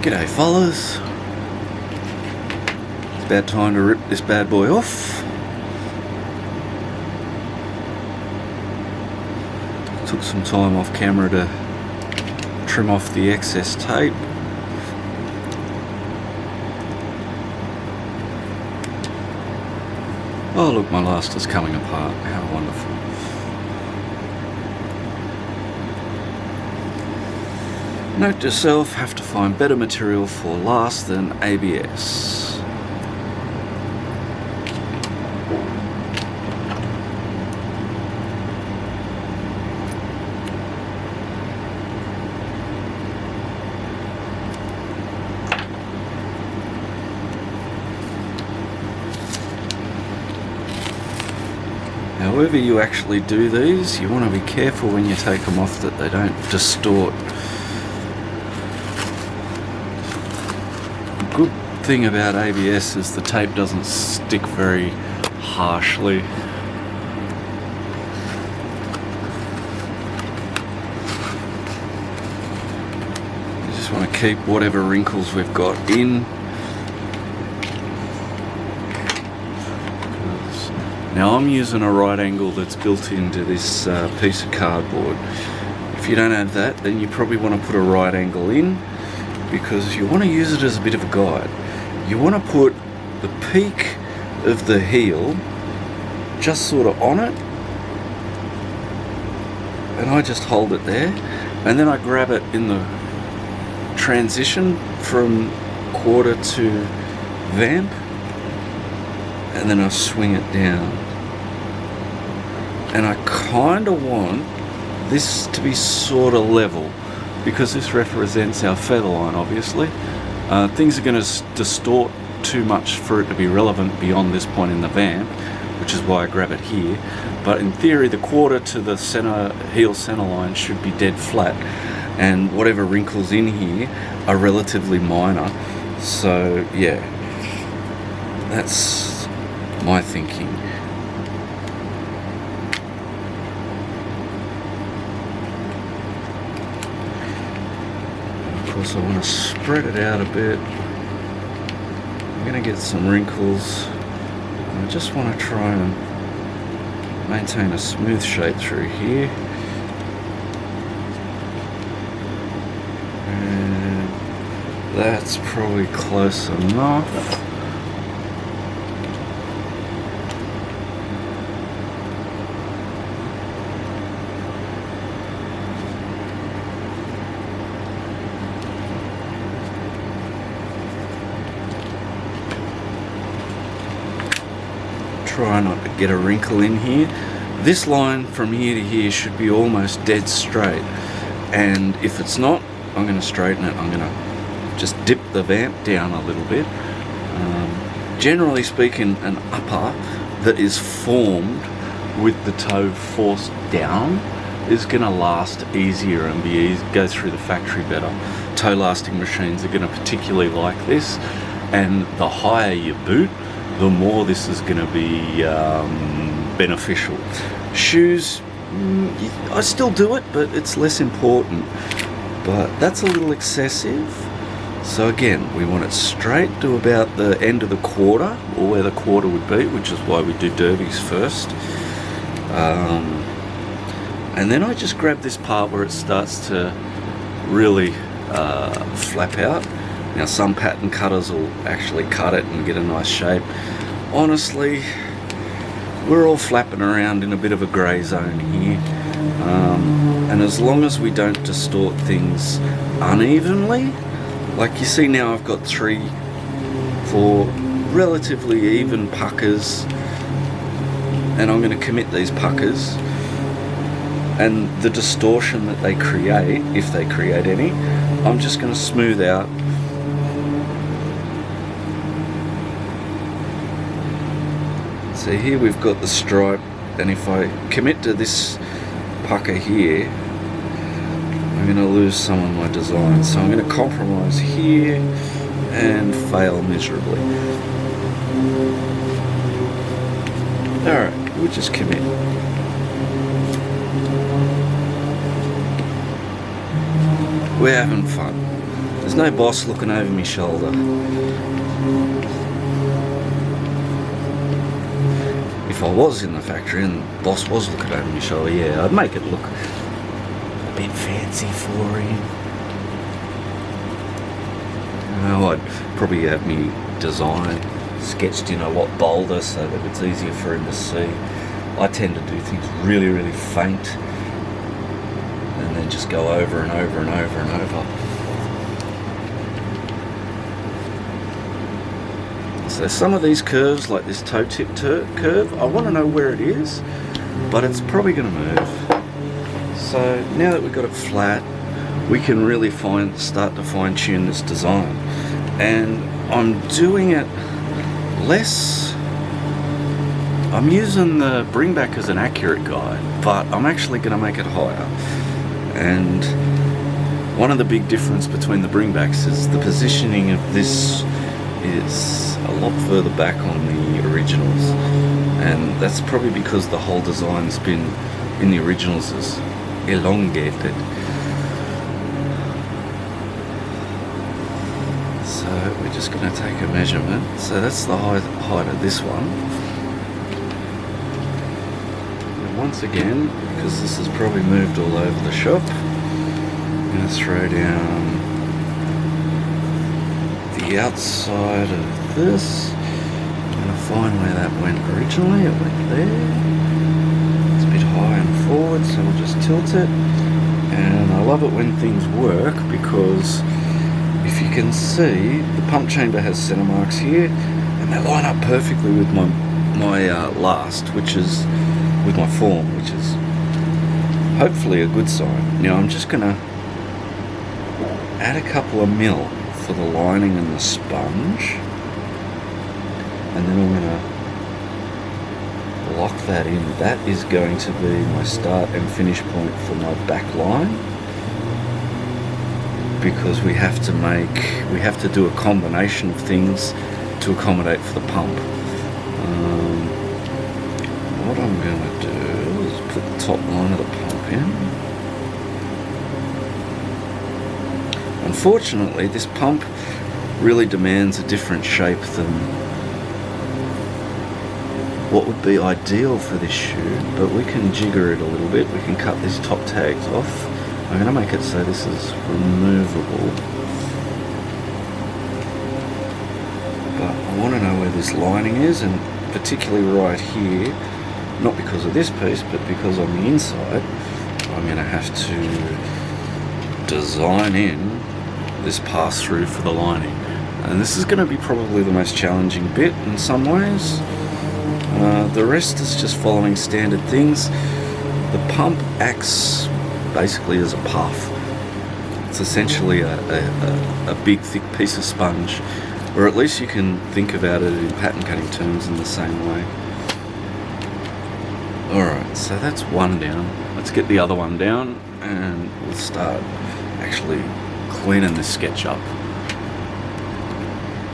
G'day fellas, it's about time to rip this bad boy off. Took some time off camera to trim off the excess tape. Oh look, my Laster's coming apart, how wonderful. Note to self, have to find better material for last than ABS. However you actually do these, you want to be careful when you take them off that they don't distort. The good thing about ABS is the tape doesn't stick very harshly. You just want to keep whatever wrinkles we've got in. Now I'm using a right angle that's built into this piece of cardboard. If you don't have that, then you probably want to put a right angle in, because you want to use it as a bit of a guide. You want to put the peak of the heel just sort of on it, and I just hold it there, and then I grab it in the transition from quarter to vamp, and then I swing it down. And I kind of want this to be sort of level, because this represents our feather line, obviously. Things are going to distort too much for it to be relevant beyond this point in the vamp, which is why I grab it here. But in theory, the quarter to the center heel center line should be dead flat, and whatever wrinkles in here are relatively minor. So yeah, that's my thinking. So I want to spread it out a bit. I'm going to get some wrinkles. I just want to try and maintain a smooth shape through here. And that's probably close enough. Try not to get a wrinkle in here. This line from here to here should be almost dead straight, and if it's not, I'm going to straighten it. I'm going to just dip the vamp down a little bit. Generally speaking, an upper that is formed with the toe forced down is going to last easier and go through the factory better. Toe lasting machines are going to particularly like this, and the higher you boot, the more this is going to be beneficial. Shoes, I still do it, but it's less important. But that's a little excessive. So again, we want it straight to about the end of the quarter, or where the quarter would be, which is why we do derbies first. And then I just grab this part where it starts to really flap out. Now some pattern cutters will actually cut it and get a nice shape. Honestly, we're all flapping around in a bit of a grey zone here. And as long as we don't distort things unevenly, like you see now I've got 3, 4 relatively even puckers, and I'm going to commit these puckers, and the distortion that they create, if they create any, I'm just going to smooth out. So here we've got the stripe, and if I commit to this pucker here, I'm going to lose some of my design. So I'm going to compromise here and fail miserably. Alright, we'll just commit. We're having fun. There's no boss looking over my shoulder. If I was in the factory and the boss was looking over my shoulder, yeah, I'd make it look a bit fancy for him. I'd probably have me design sketched in a lot bolder so that it's easier for him to see. I tend to do things really, really faint and then just go over and over and over and over. So some of these curves, like this toe tip curve, I want to know where it is, but it's probably going to move. So now that we've got it flat, we can really start to fine tune this design. And I'm doing it less. I'm using the bringback as an accurate guide, but I'm actually going to make it higher. And one of the big difference between the bringbacks is the positioning of this is a lot further back on the originals, and that's probably because the whole design's been in the originals is elongated. So we're just going to take a measurement. So that's the height of this one. And once again, because this has probably moved all over the shop, I'm going to throw down the outside of this. I'm going to find where that went originally. It went there. It's a bit high and forward, so we'll just tilt it. And I love it when things work, because if you can see, the pump chamber has center marks here, and they line up perfectly with my last, which is with my form, which is hopefully a good sign. Now I'm just going to add a couple of mil for the lining and the sponge, and then I'm going to lock that in. That is going to be my start and finish point for my back line, because we have to do a combination of things to accommodate for the pump. What I'm going to do is put the top line of the pump in. Unfortunately, this pump really demands a different shape than what would be ideal for this shoe, but we can jigger it a little bit. We can cut these top tags off. I'm going to make it so this is removable, but I want to know where this lining is, and particularly right here, not because of this piece, but because on the inside I'm going to have to design in this pass through for the lining, and this is going to be probably the most challenging bit in some ways. The rest is just following standard things. The pump acts basically as a puff. It's essentially a big thick piece of sponge, or at least you can think about it in pattern cutting terms in the same way. Alright, so that's one down. Let's get the other one down and we'll start actually cleaning this sketch up.